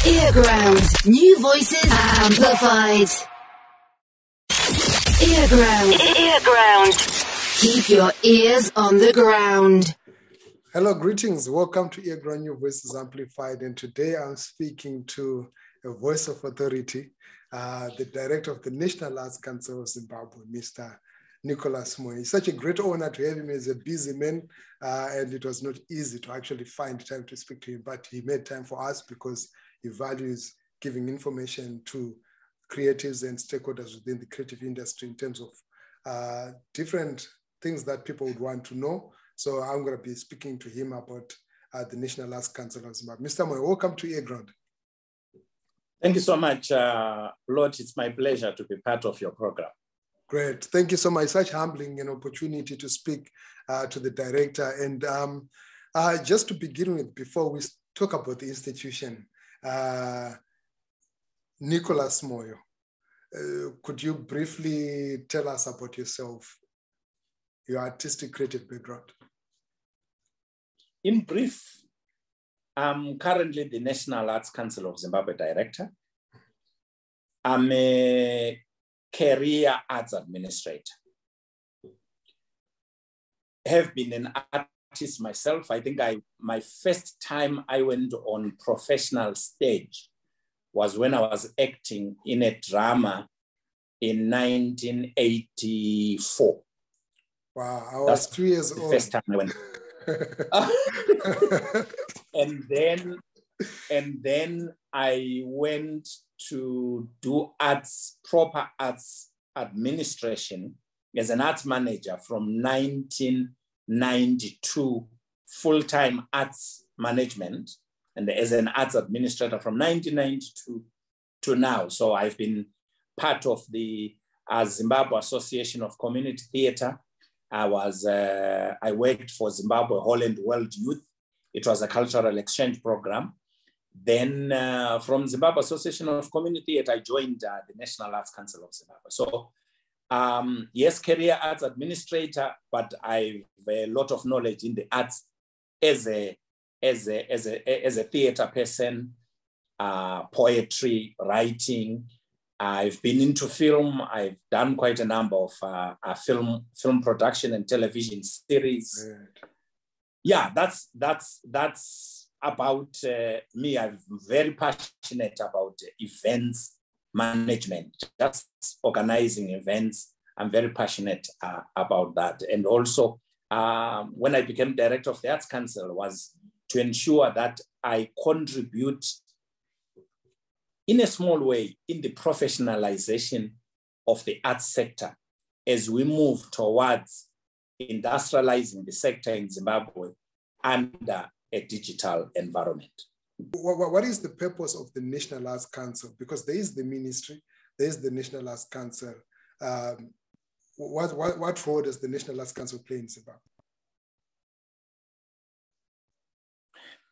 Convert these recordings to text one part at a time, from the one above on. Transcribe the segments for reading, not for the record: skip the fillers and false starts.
earGROUND. New voices amplified. earGROUND. earGROUND. Keep your ears on the ground. Hello, greetings. Welcome to earGROUND, New Voices Amplified. And today I'm speaking to a voice of authority, the director of the National Arts Council of Zimbabwe, Mr. Nicholas Moyo. It's such a great honor to have him as a busy man, and it was not easy to actually find time to speak to him, but he made time for us because he values giving information to creatives and stakeholders within the creative industry in terms of different things that people would want to know. So I'm going to be speaking to him about the National Arts Council of Zimbabwe. Mr. Moyo, welcome to earGROUND. Thank you so much, Lord. It's my pleasure to be part of your program. Great. Thank you so much. Such humbling an opportunity to speak to the director. And just to begin with, before we talk about the institution, Nicholas Moyo, could you briefly tell us about yourself, your artistic creative background? In brief, I'm currently the National Arts Council of Zimbabwe director. I'm a career arts administrator. Have been an artist myself. I think my first time I went on professional stage was when I was acting in a drama in 1984. Wow, I was 2 years old. First time I went. and then I went to do proper arts administration as an arts manager from 1992, full-time arts management, and as an arts administrator from 1992 to now. So I've been part of the Zimbabwe Association of Community Theatre. I worked for Zimbabwe Holland World Youth. It was a cultural exchange program. Then from Zimbabwe Association of Community Theatre, I joined the National Arts Council of Zimbabwe. So yes, career arts administrator, but I have a lot of knowledge in the arts as a theatre person, poetry, writing. I've been into film. I've done quite a number of film production and television series. Right. Yeah, that's about me. I'm very passionate about events management, just organizing events. I'm very passionate about that. And also, when I became director of the Arts Council, was to ensure that I contribute in a small way in the professionalization of the arts sector as we move towards industrializing the sector in Zimbabwe under a digital environment. What is the purpose of the National Arts Council? Because there is the ministry, there is the National Arts Council. What role does the National Arts Council play in Zimbabwe?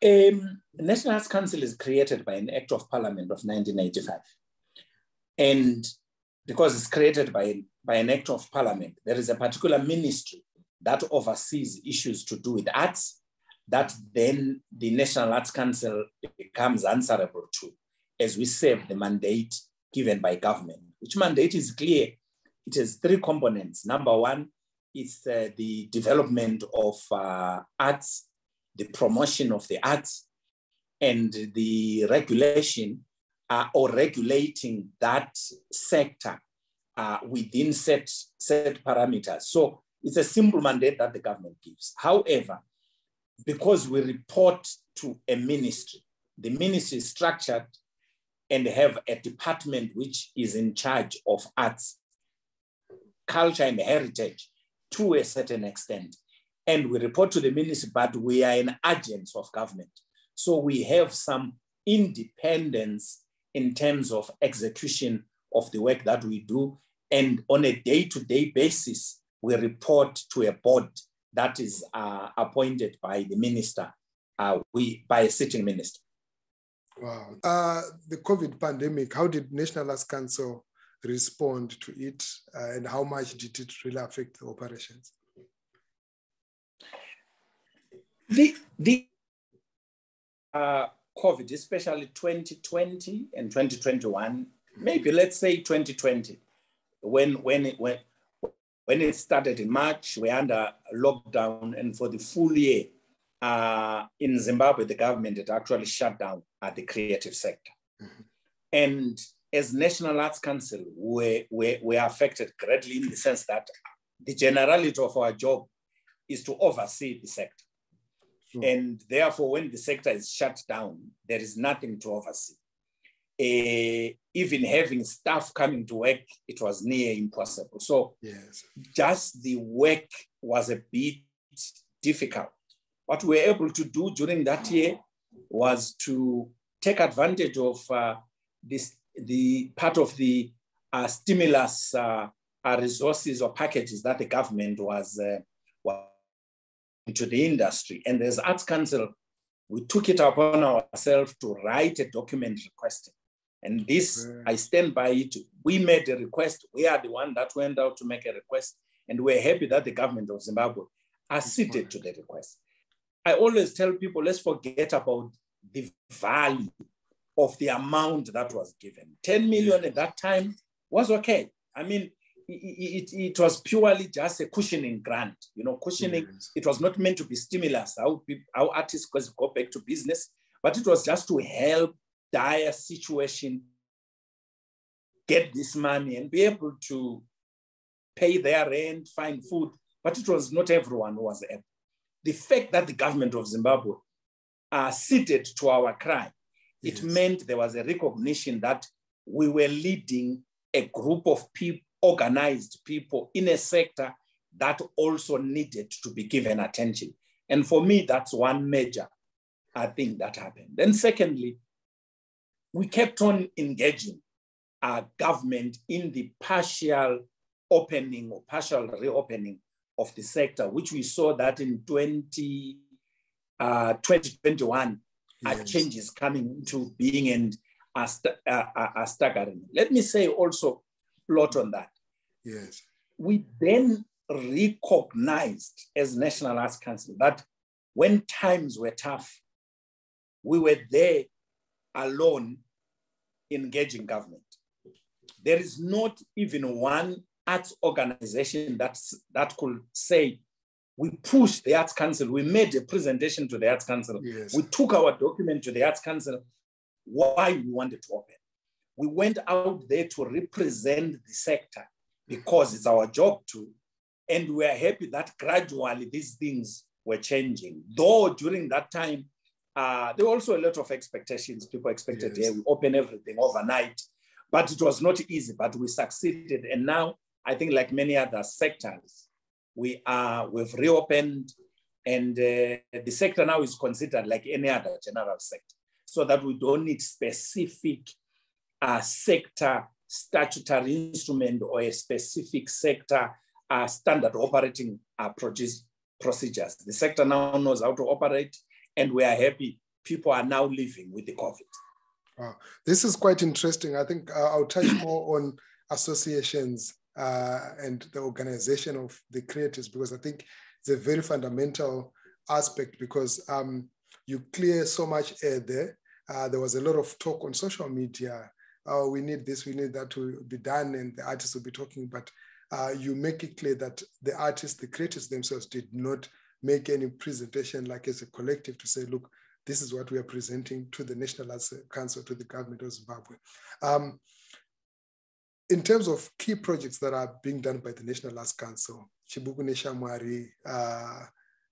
The National Arts Council is created by an Act of Parliament of 1985. And because it's created by an Act of Parliament, there is a particular ministry that oversees issues to do with arts that then the National Arts Council becomes answerable to as we serve the mandate given by government, which mandate is clear. It has three components. Number one is the development of arts, the promotion of the arts, and the regulation or regulating that sector within set parameters. So it's a simple mandate that the government gives. However, because we report to a ministry, the ministry is structured and have a department which is in charge of arts, culture, and heritage to a certain extent. And we report to the ministry, but we are an agent of government. So we have some independence in terms of execution of the work that we do. And on a day-to-day basis, we report to a board that is appointed by the minister, by a sitting minister. Wow. The COVID pandemic, how did National Arts Council respond to it, and how much did it really affect the operations? COVID, especially 2020 and 2021, maybe let's say 2020, when it started in March, we're under lockdown, and for the full year in Zimbabwe, the government had actually shut down the creative sector. And as National Arts Council, we're affected greatly in the sense that the generality of our job is to oversee the sector. And therefore, when the sector is shut down, there is nothing to oversee. Even having staff coming to work, it was near impossible. So just the work was a bit difficult. What we were able to do during that year was to take advantage of the part of the stimulus resources or packages that the government was into the industry. And as Arts Council, we took it upon ourselves to write a document requesting. And this, I stand by it. We made a request. We are the one that went out to make a request. And we're happy that the government of Zimbabwe acceded to the request. I always tell people, let's forget about the value of the amount that was given. 10 million at that time was okay. I mean, it was purely just a cushioning grant, cushioning. It was not meant to be stimulus, how artists go back to business, but it was just to help dire situation get this money and be able to pay their rent, find food, but it was not everyone who was able. The fact that the government of Zimbabwe acceded to our cry, it meant there was a recognition that we were leading a group of people, organized people in a sector that also needed to be given attention. And for me, that's one major thing that happened. Then secondly, we kept on engaging our government in the partial opening or partial reopening of the sector, which we saw that in 2021, changes coming into being and are staggering. Let me say also, Plot on that. We then recognized as National Arts Council that when times were tough, we were there alone engaging government. There is not even one arts organization that could say, we pushed the Arts Council, we made a presentation to the Arts Council, we took our document to the Arts Council, why we wanted to open. We went out there to represent the sector because it's our job to, and we are happy that gradually these things were changing. Though during that time, there were also a lot of expectations. People expected, we open everything overnight, but it was not easy, but we succeeded. And now, I think like many other sectors, we've reopened, and the sector now is considered like any other general sector, so that we don't need specific sector statutory instrument or a specific sector standard operating procedures. The sector now knows how to operate, and we are happy people are now living with the COVID. Wow. This is quite interesting. I think I'll touch more on associations and the organization of the creators, because I think it's a very fundamental aspect, because you clear so much air there. There was a lot of talk on social media. Oh, we need this, we need that to be done, and the artists will be talking, but you make it clear that the artists, the creators themselves did not make any presentation like as a collective to say, look, this is what we are presenting to the National Arts Council, to the government of Zimbabwe. In terms of key projects that are being done by the National Arts Council, Chibukune Shamwari,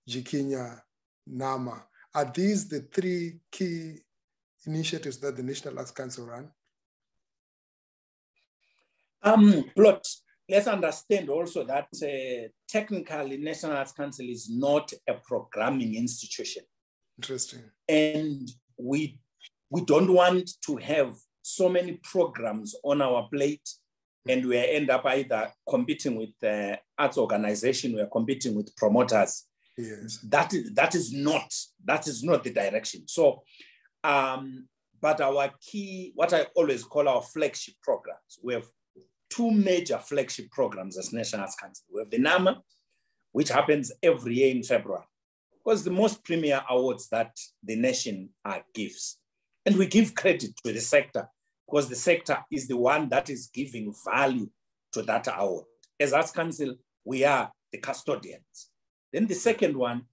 Jikinya, Nama, are these the three key initiatives that the National Arts Council run? Plot, let's understand also that technically National Arts Council is not a programming institution. Interesting. And we don't want to have so many programs on our plate, and we end up either competing with the arts organization, we are competing with promoters. That is not the direction. So, but our key, what I always call our flagship programs, we have two major flagship programs as National Arts Council. We have the NAMA, which happens every year in February, because the most premier awards that the nation gives. And we give credit to the sector because the sector is the one that is giving value to that award. As Arts Council, we are the custodians. Then the second one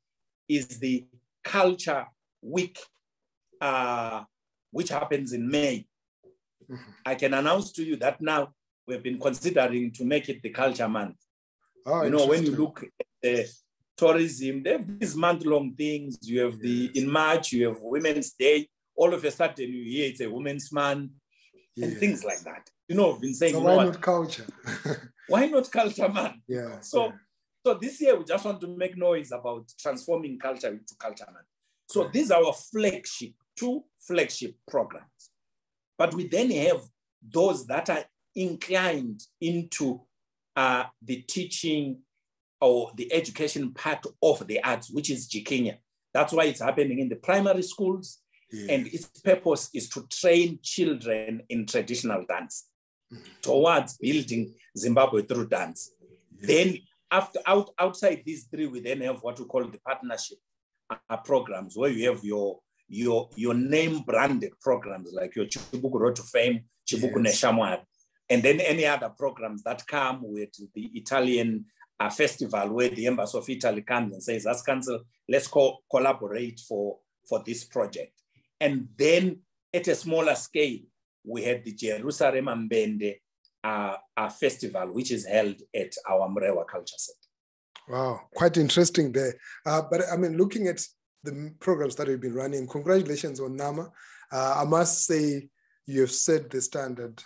is the Culture Week, which happens in May. I can announce to you that now we've been considering to make it the Culture Month. Oh, you know, when you look at the tourism, they have these month-long things. You have in March, you have Women's Day. All of a sudden, you hear it's a Women's Month and things like that. You know, I've been saying, so why not culture? Why not Culture Month? Yeah. So this year, we just want to make noise about transforming culture into Culture Month. So these are our two flagship programs. But we then have those that are inclined into the teaching or the education part of the arts, which is Jikinya. That's why it's happening in the primary schools. And its purpose is to train children in traditional dance towards building Zimbabwe through dance. Then outside these three, we then have what we call the partnership programs, where you have your name branded programs like your Chibuku Road to Fame, Chibuku Neshamwar, and then any other programs that come with the Italian festival where the Embassy of Italy comes and says, as council, let's collaborate for this project. And then at a smaller scale, we had the Jerusalem Mbende festival, which is held at our Mrewa Culture Center. Wow, quite interesting there. But I mean, looking at the programs that we've been running, congratulations on NAMA. I must say you have set the standard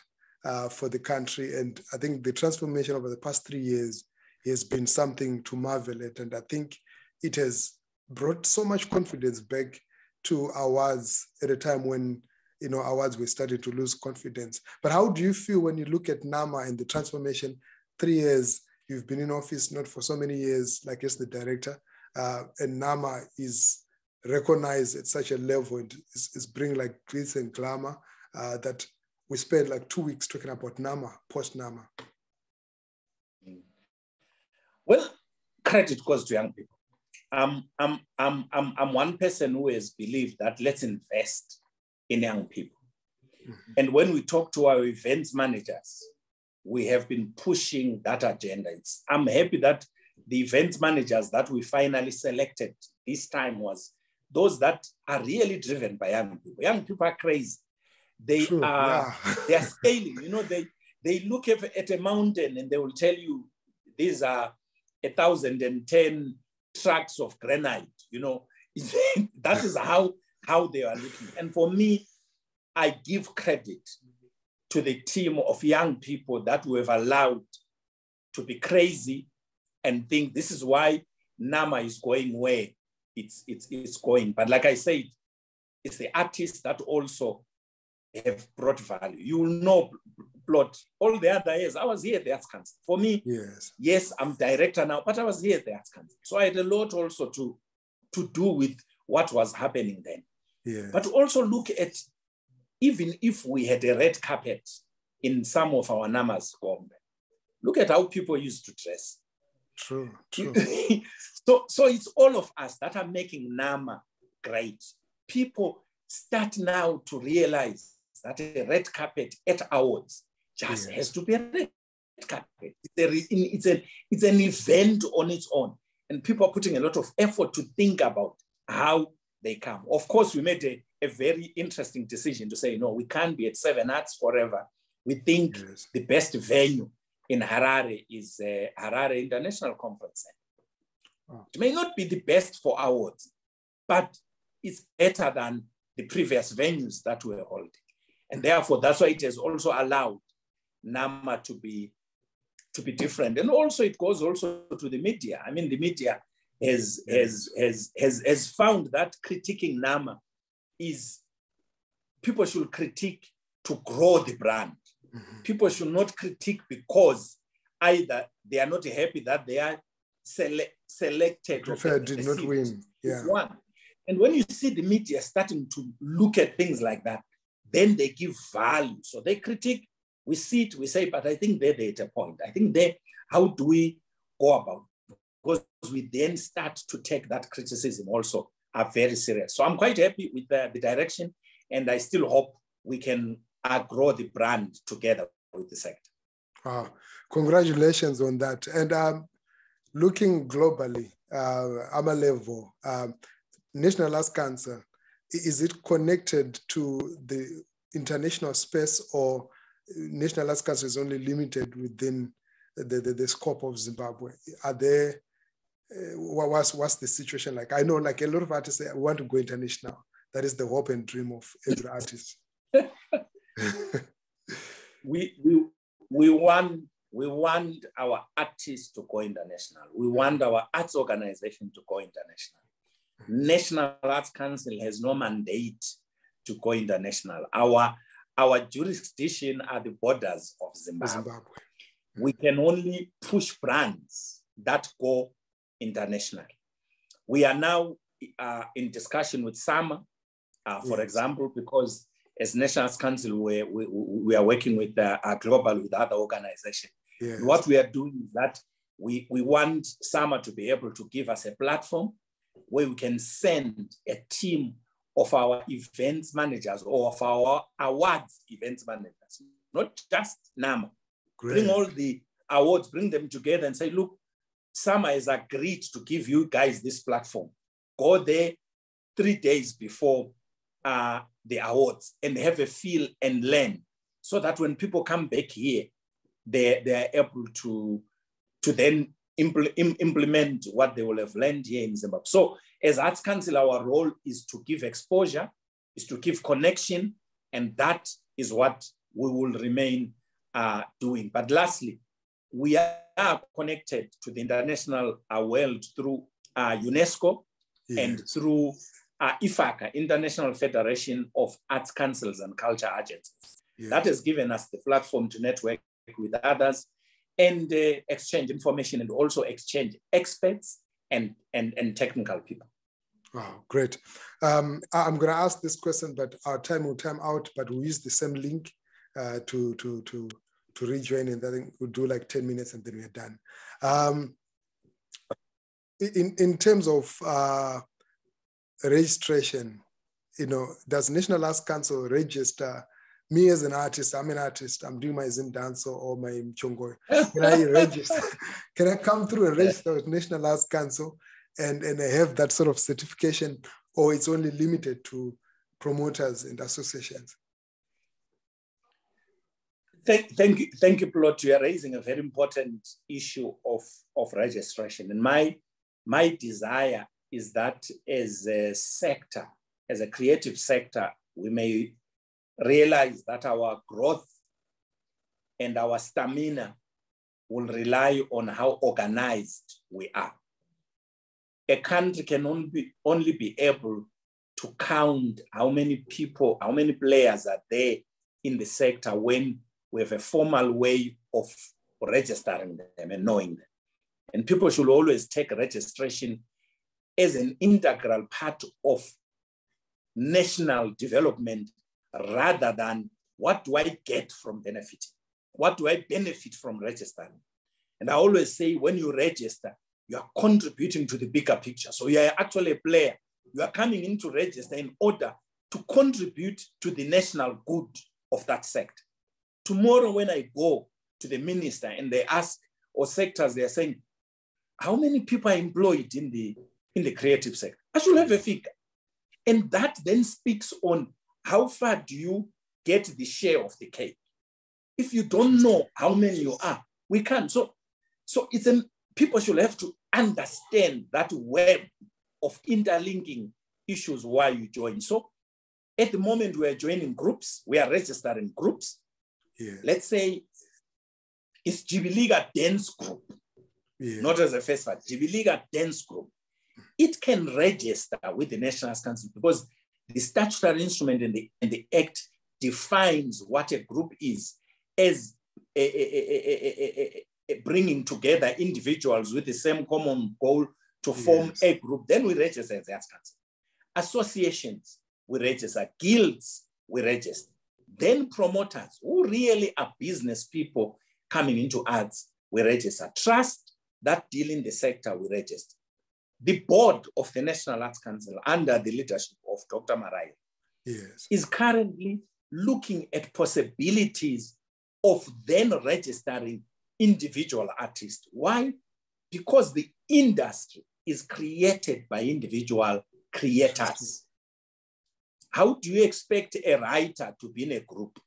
for the country. And I think the transformation over the past 3 years has been something to marvel at. And I think it has brought so much confidence back to awards at a time when, you know, awards were starting to lose confidence. But how do you feel when you look at NAMA and the transformation? 3 years, you've been in office not for so many years, like as the director, and NAMA is recognized at such a level and is bringing like glitz and glamour that we spent like 2 weeks talking about NAMA, post-NAMA. Well, credit goes to young people. I'm one person who has believed that let's invest in young people. And when we talk to our events managers, we have been pushing that agenda. I'm happy that the events managers that we finally selected this time was those that are really driven by young people. Young people are crazy. They are scaling. You know, they look at a mountain and they will tell you these are 1,010 tracks of granite. You know, that is how they are looking. And for me, I give credit to the team of young people that we have allowed to be crazy and think this is why NAMA is going where it's going. But like I said, it's the artists that also have brought value. You will know, Plot, all the other years, I was here at the Arts Council. For me, yes, I'm director now, but I was here at the Arts Council. So I had a lot also to do with what was happening then. But also look at, even if we had a red carpet in some of our NAMA's Gombe, look at how people used to dress. True. So it's all of us that are making NAMA great. People start now to realize that a red carpet at awards just has to be a red carpet. It's an event on its own. And people are putting a lot of effort to think about how they come. Of course, we made a very interesting decision to say, no, we can't be at 7 Arts forever. We think the best venue in Harare is Harare International Conference Center. It may not be the best for awards, but it's better than the previous venues that we were holding. And therefore, that's why it has also allowed NAMA to be different. And also it goes also to the media. I mean, the media has found that critiquing NAMA is, people should critique to grow the brand. People should not critique because either they are not happy that they are selected. Preferred did not win. One. And when you see the media starting to look at things like that, then they give value. So they critique, we see it, we say, but I think they're at a point. I think how do we go about it? Because we then start to take that criticism also very serious. So I'm quite happy with the direction. And I still hope we can grow the brand together with the sector. Wow. Congratulations on that. And looking globally, AMA level, National Arts Council, is it connected to the international space, or National Arts Council is only limited within the scope of Zimbabwe? Are there, what's the situation like? I know like a lot of artists say, I want to go international. That is the hope and dream of every artist. We want our artists to go international. We want our arts organization to go international. National Arts Council has no mandate to go international. Our jurisdiction are the borders of Zimbabwe. We can only push brands that go international. We are now in discussion with SAMA, for example, because as National Arts Council, we are working with global with other organizations. Yes. What we are doing is that we want SAMA to be able to give us a platform where we can send a team of our events managers or of our awards events managers, not just NAMA. Great. Bring all the awards, bring them together and say, look, SAMA has agreed to give you guys this platform. Go there 3 days before the awards and have a feel and learn, so that when people come back here, they are able to then implement what they will have learned here in Zimbabwe. So as Arts Council, our role is to give exposure, is to give connection, and that is what we will remain doing. But lastly, we are connected to the international world through UNESCO, yes, and through IFACA, International Federation of Arts Councils and Culture Agencies. Yes. That has given us the platform to network with others and exchange information, and also exchange experts and technical people. Wow, great. I'm going to ask this question, but our time will time out, but we'll use the same link to rejoin, and I think we'll do like 10 minutes and then we're done. In terms of registration, does National Arts Council register me as an artist? I'm an artist, I'm doing my Zim dance or my Mchongo. Can I register? Can I come through and register with National Arts Council and have that sort of certification, or it's only limited to promoters and associations? Thank you, Plot. You are raising a very important issue of registration. And my desire is that as a sector, as a creative sector, we may realize that our growth and our stamina will rely on how organized we are. A country can only be able to count how many people, how many players are there in the sector when we have a formal way of registering them and knowing them. And people should always take registration as an integral part of national development, rather than what do I get from benefiting? What do I benefit from registering? And I always say, when you register, you are contributing to the bigger picture. So you are actually a player. You are coming in to register in order to contribute to the national good of that sector. Tomorrow, when I go to the minister and they ask, or sectors, they are saying, how many people are employed in the creative sector? I should have a figure. And that then speaks on how far do you get the share of the cake. If you don't know how many you are, we can't. So people should have to understand that web of interlinking issues while you join. So at the moment we are joining groups, we are registering groups. Yeah. Let's say it's Jibiliga Dance Group, not as a festival, Jibiliga Dance Group. It can register with the National Arts Council because the statutory instrument and the Act defines what a group is as bringing together individuals with the same common goal to form a group. Then we register as the Arts Council. Associations, we register. Guilds, we register. Then promoters, who really are business people coming into arts, we register. Trust that deal in the sector, we register. The board of the National Arts Council, under the leadership of Dr. Marai, yes, is currently looking at possibilities of then registering individual artists. Why? Because the industry is created by individual creators. How do you expect a writer to be in a group?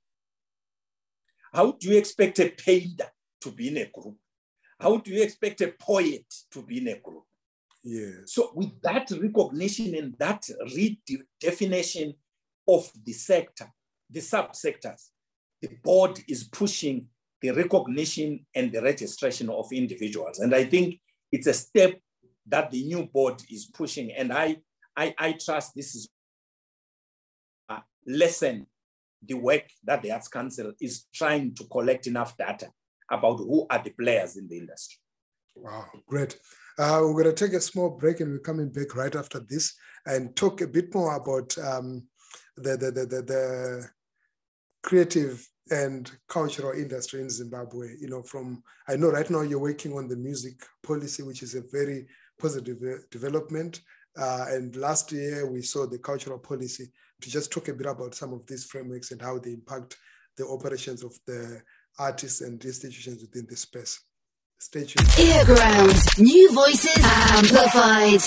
How do you expect a painter to be in a group? How do you expect a poet to be in a group? yes. So with that recognition and that redefinition of the sector, the subsectors, the board is pushing the recognition and the registration of individuals. And I think it's a step that the new board is pushing. And I trust this is a lesson, the work that the Arts Council is trying to collect enough data about who are the players in the industry. Wow, great. We're going to take a small break and we're coming back right after this and talk a bit more about the creative and cultural industry in Zimbabwe. You know, I know right now you're working on the music policy, which is a very positive development. And last year we saw the cultural policy. To just talk a bit about some of these frameworks and how they impact the operations of the artists and institutions within the space. Stay tuned. earGROUND. New voices amplified.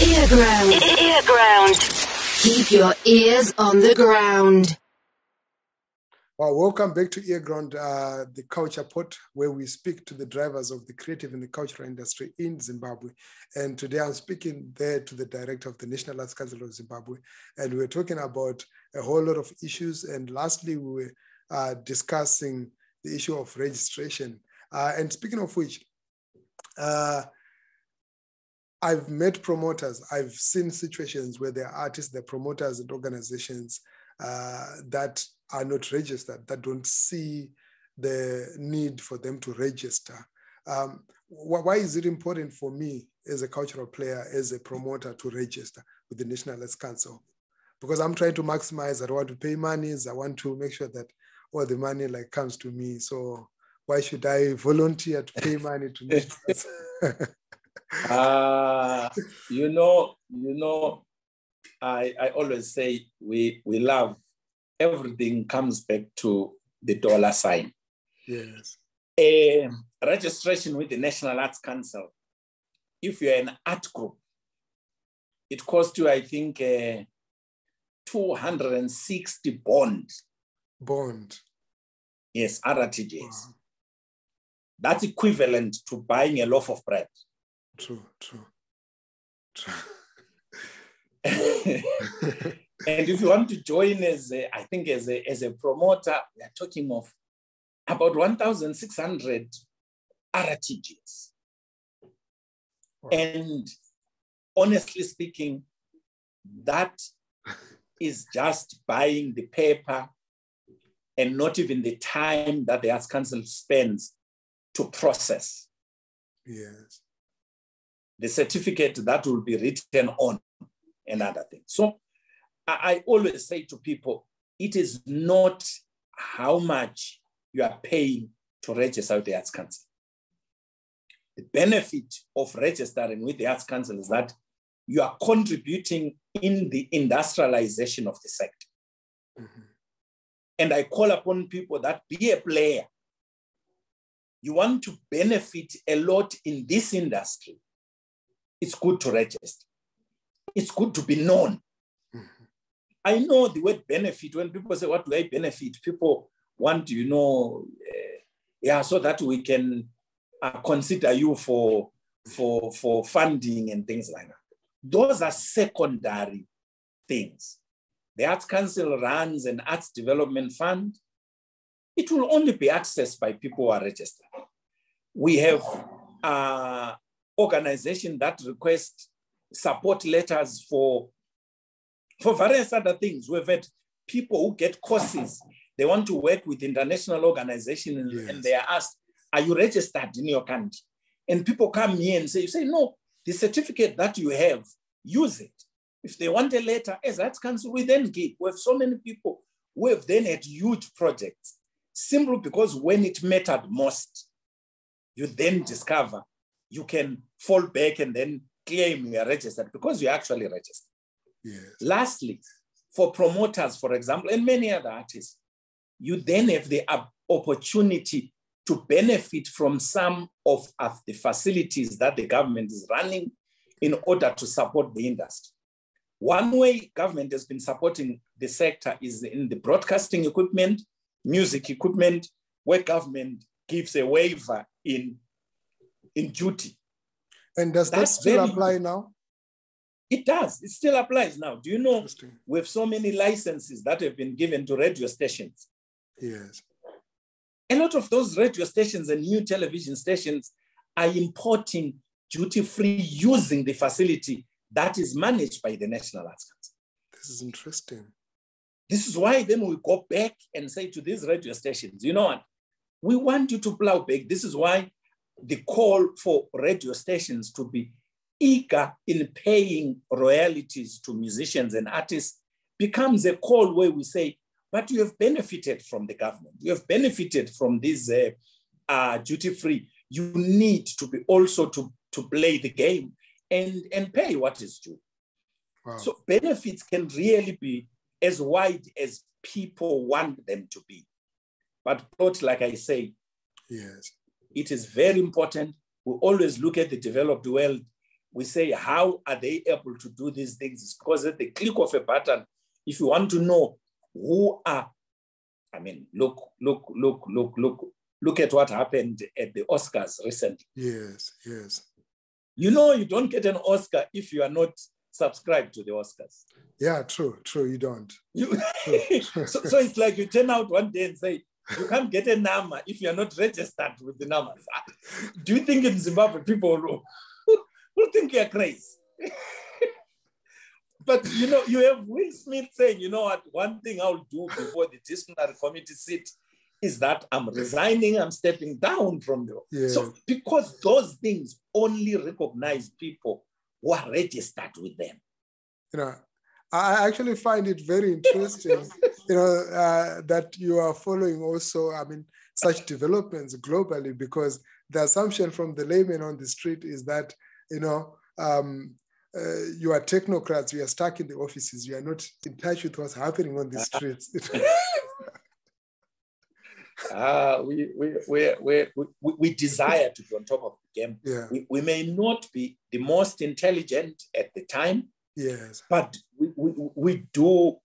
earGROUND. earGROUND. Keep your ears on the ground. Well, welcome back to earGROUND, the culture pod, where we speak to the drivers of the creative and the cultural industry in Zimbabwe. And today I'm speaking there to the director of the National Arts Council of Zimbabwe. And we're talking about a whole lot of issues. And lastly, we were discussing the issue of registration. And speaking of which, I've met promoters. I've seen situations where there are artists, there are promoters and organizations that are not registered, that don't see the need for them to register. Why is it important for me as a cultural player, as a promoter, to register with the National Arts Council? Because I'm trying to maximize. I don't want to pay monies. I want to make sure that all the money comes to me. So why should I volunteer to pay money to National Arts? I always say we love, everything comes back to the dollar sign. Yes. Registration with the National Arts Council, if you're an art group, it costs you, I think, 260 bond. Yes, RTGs. Wow. That's equivalent to buying a loaf of bread. True. And if you want to join as a promoter, we are talking of about 1,600 RTGs. Wow. And honestly speaking, that is just buying the paper and not even the time that the Arts Council spends to process. Yes. The certificate that will be written on and other things. So I always say to people, it is not how much you are paying to register with the Arts Council. The benefit of registering with the Arts Council is that you are contributing in the industrialization of the sector. Mm-hmm. And I call upon people that be a player. You want to benefit a lot in this industry, it's good to register. It's good to be known. Mm-hmm. I know the word benefit. When people say, what do I benefit? People want to, so that we can consider you for funding and things like that. Those are secondary things. The Arts Council runs an arts development fund. It will only be accessed by people who are registered. We have organizations that request support letters for various other things. We've had people who get courses. They want to work with international organizations. Yes. And they are asked, are you registered in your country? And people come here and say, no, the certificate that you have, use it. If they want a letter, as Arts Council, we then give. We have so many people who have then had huge projects, simply because when it mattered most, you then discover you can fall back and then claim you are registered because you're actually registered. Yes. Lastly, for promoters, for example, and many other artists, you then have the opportunity to benefit from some of the facilities that the government is running in order to support the industry. One way government has been supporting the sector is in the broadcasting equipment, music equipment, where government gives a waiver in duty. And does that still apply now? It does. It still applies now. Do you know we have so many licenses that have been given to radio stations? Yes. A lot of those radio stations and new television stations are importing duty-free using the facility that is managed by the National Arts Council. This is interesting. This is why then we go back and say to these radio stations, you know what? We want you to plow back. This is why the call for radio stations to be eager in paying royalties to musicians and artists becomes a call where we say, but you have benefited from the government. You have benefited from this duty-free. You need to be also to play the game and pay what is due. Wow. So benefits can really be as wide as people want them to be. But like I say, yes, it is very important. We always look at the developed world. We say, how are they able to do these things? It's because at the click of a button, if you want to know who are, I mean, look at what happened at the Oscars recently. Yes, yes. You know, you don't get an Oscar if you are not subscribed to the Oscars. Yeah, true, you don't. So it's like you turn out one day and say, you can't get a NAMA if you're not registered with the NAMAs. Do you think in Zimbabwe people will think you're crazy? But, you know, you have Will Smith saying, you know what, one thing I'll do before the disciplinary committee sit is that I'm resigning, I'm stepping down from you. Yeah. So because those things only recognize people who are registered with them. You know, I actually find it very interesting, you know, that you are following also, I mean, such developments globally, because the assumption from the layman on the street is that, you know, you are technocrats, you are stuck in the offices, you are not in touch with what's happening on the streets. We desire to be on top of the game. Yeah. We may not be the most intelligent at the time, yes, but we do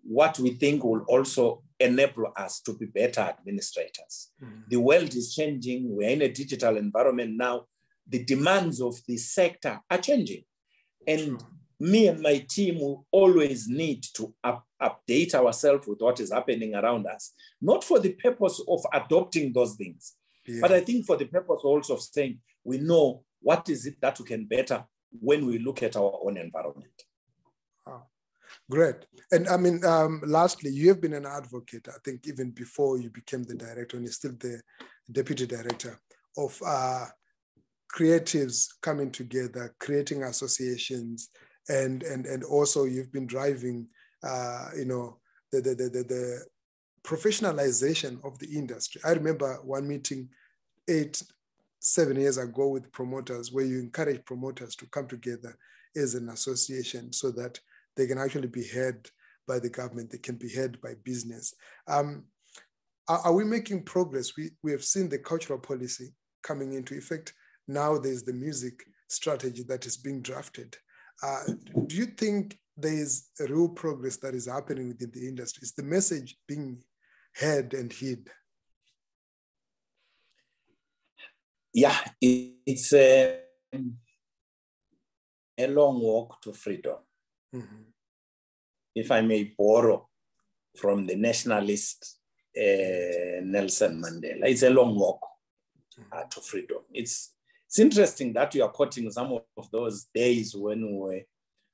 what we think will also enable us to be better administrators. Mm-hmm. The world is changing. We're in a digital environment now. The demands of the sector are changing. And me and my team will always need to update ourselves with what is happening around us, not for the purpose of adopting those things, but I think for the purpose also of saying, we know what is it that we can better when we look at our own environment. Wow. Great. And I mean, lastly, you have been an advocate, I think even before you became the director, and you're still the deputy director of creatives coming together, creating associations, and also you've been driving, you know, the professionalization of the industry. I remember one meeting 7 years ago with promoters, where you encourage promoters to come together as an association so that they can actually be heard by the government, they can be heard by business. Are we making progress? We have seen the cultural policy coming into effect. Now there's the music strategy that is being drafted. Do you think there is a real progress that is happening within the industry? Is the message being heard and heard? Yeah, it's a long walk to freedom. Mm-hmm. If I may borrow from the nationalist Nelson Mandela, it's a long walk to freedom. It's interesting that you are quoting some of those days when we were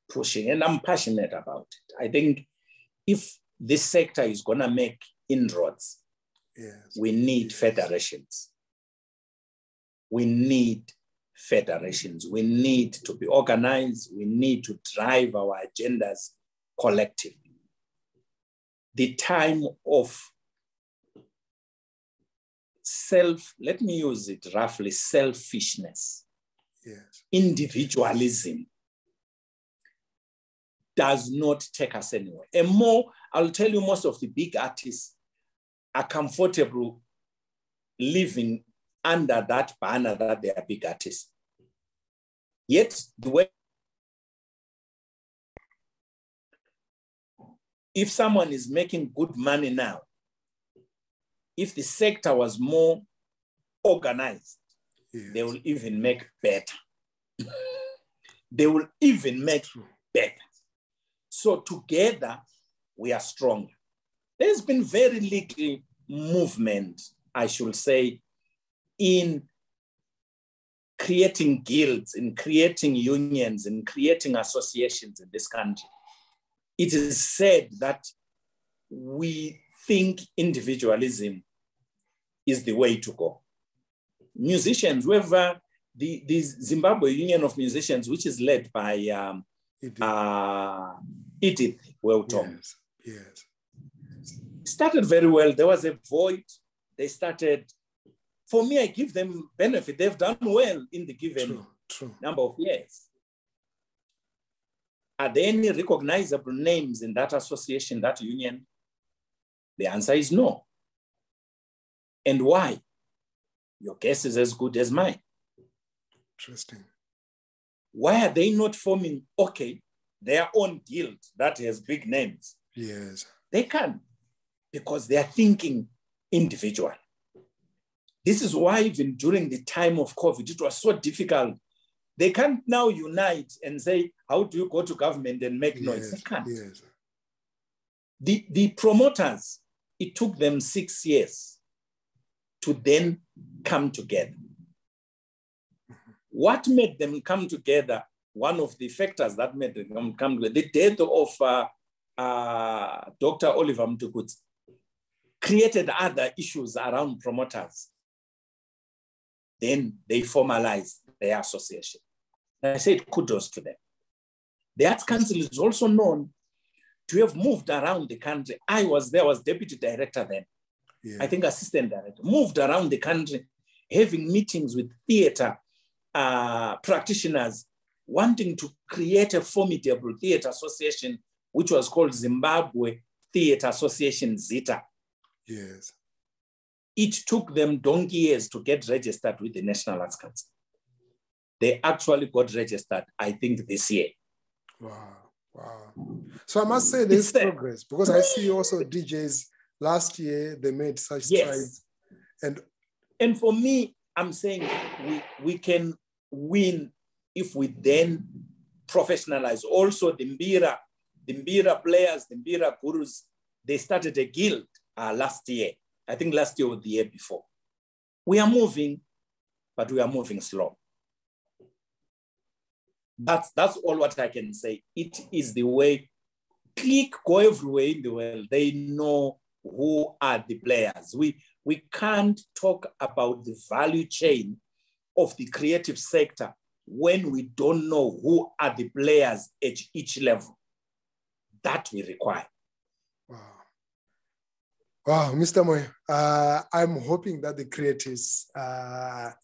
pushing, and I'm passionate about it. I think if this sector is going to make inroads, we need federations. We need federations. We need to be organized. We need to drive our agendas collectively. The time of let me use it roughly, selfishness, individualism, does not take us anywhere. And more, I'll tell you, most of the big artists are comfortable living under that banner that they are big artists. Yet, the way if someone is making good money now, if the sector was more organized, yes, they will even make better. They will even make better. So together, we are stronger. There's been very little movement, I should say, in creating guilds, in creating unions, in creating associations in this country. It is said that we think individualism is the way to go. Musicians, whoever the Zimbabwe Union of Musicians, which is led by Edith Welton, yes, started very well. There was a void. They started, for me, I give them benefit. They've done well in the given number of years. Are there any recognizable names in that association, that union? The answer is no. And why? Your guess is as good as mine. Interesting. Why are they not forming, their own guild that has big names? Yes. They can, because they are thinking individual. This is why even during the time of COVID, it was so difficult. They can't now unite and say, how do you go to government and make noise? They can't. Yes. The promoters, it took them 6 years to then come together. What made them come together, one of the factors that made them come together, the death of Dr. Oliver Mtukudzi created other issues around promoters. Then they formalized their association. And I said kudos to them. The Arts Council is also known to have moved around the country. I was deputy director then. Yeah. I think assistant director, moved around the country, having meetings with theater practitioners, wanting to create a formidable theater association, which was called Zimbabwe Theater Association, ZITA. Yes. It took them donkey years to get registered with the National Arts Council. They actually got registered, I think, this year. Wow. So I must say there's progress, because I see also DJs last year, they made such strides. And for me, I'm saying we can win if we then professionalize. Also, the Mbira players, the Mbira gurus, they started a guild last year. I think last year or the year before. We are moving, but we are moving slow. That's all what I can say. It is the way. Click, go everywhere in the world. They know who are the players. We can't talk about the value chain of the creative sector when we don't know who are the players at each level. That we require. Wow, Mr. Moyo, I'm hoping that the creatives are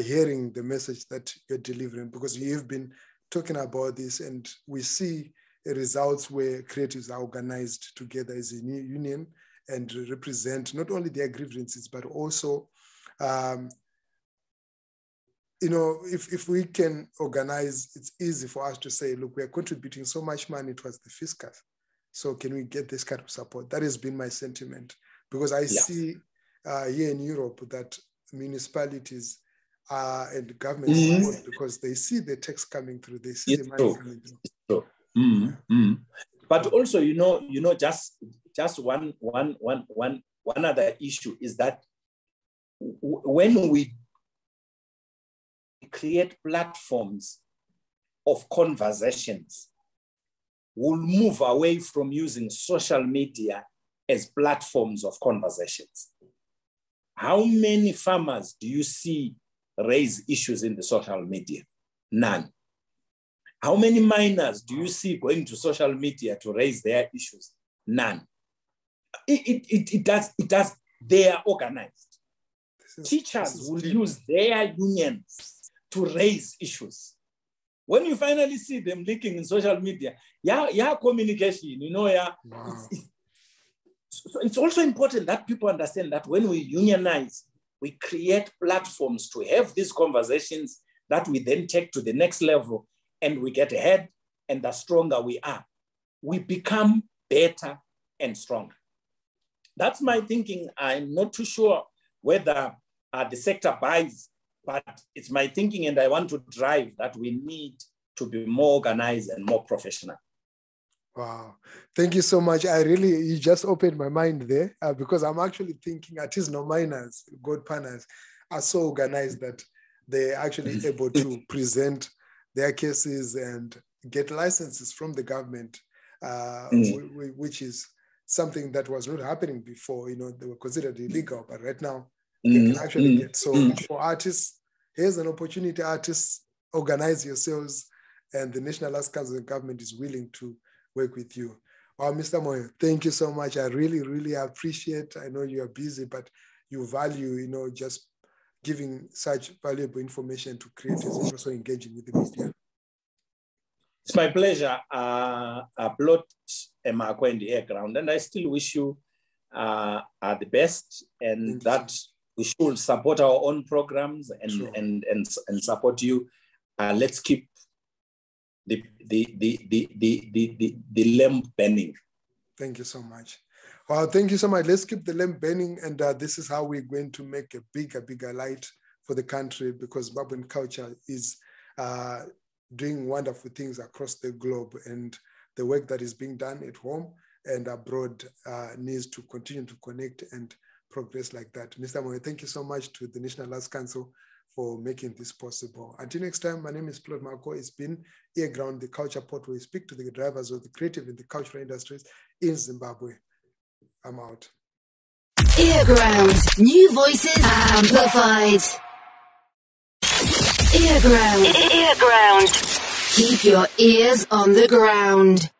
hearing the message that you're delivering, because you've been talking about this, and we see results where creatives are organized together as a new union and represent not only their grievances, but also, if we can organize, it's easy for us to say, look, we are contributing so much money towards the fiscal. So can we get this kind of support? That has been my sentiment, because I see here in Europe that municipalities and government support, because they see the tax coming through, they see the money coming through. It's true. But also, just one other issue is that when we create platforms of conversations, we'll move away from using social media as platforms of conversations. How many farmers do you see raise issues in the social media? None. How many miners do you see going to social media to raise their issues? None. It does. They are organized. Teachers will use their unions to raise issues. When you finally see them leaking in social media, communication, Wow. So it's also important that people understand that when we unionize, we create platforms to have these conversations that we then take to the next level, and we get ahead, and the stronger we are, we become better and stronger. That's my thinking. I'm not too sure whether the sector buys, but it's my thinking, and I want to drive that we need to be more organized and more professional. Wow. Thank you so much. You just opened my mind there because I'm actually thinking artisanal miners, gold partners are so organized that they're actually able to present their cases and get licenses from the government, which is something that was not happening before. They were considered illegal, but right now they can actually get. So for artists, here's an opportunity. Artists, organize yourselves, and the National Arts Council and government is willing to work with you. Mr. Moyo, thank you so much. I really, really appreciate. I know you are busy, but you value, just giving such valuable information to creators and also engaging with the media. It's my pleasure. Plot Mhako and the earGROUND, and I still wish you the best, and that we should support our own programs and support you. Let's keep the lamp burning. Thank you so much. Well, thank you so much. Let's keep the lamp burning, and this is how we're going to make a bigger light for the country, because Zimbabwean culture is doing wonderful things across the globe, and the work that is being done at home and abroad needs to continue to connect and progress like that. Mr. Moyo, thank you so much to the National Arts Council for making this possible. Until next time, my name is Plot Mhako. It's been earGROUND, the culture port, where we speak to the drivers of the creative and the cultural industries in Zimbabwe. I'm out. earGROUND, new voices amplified. earGROUND. earGROUND. Keep your ears on the ground.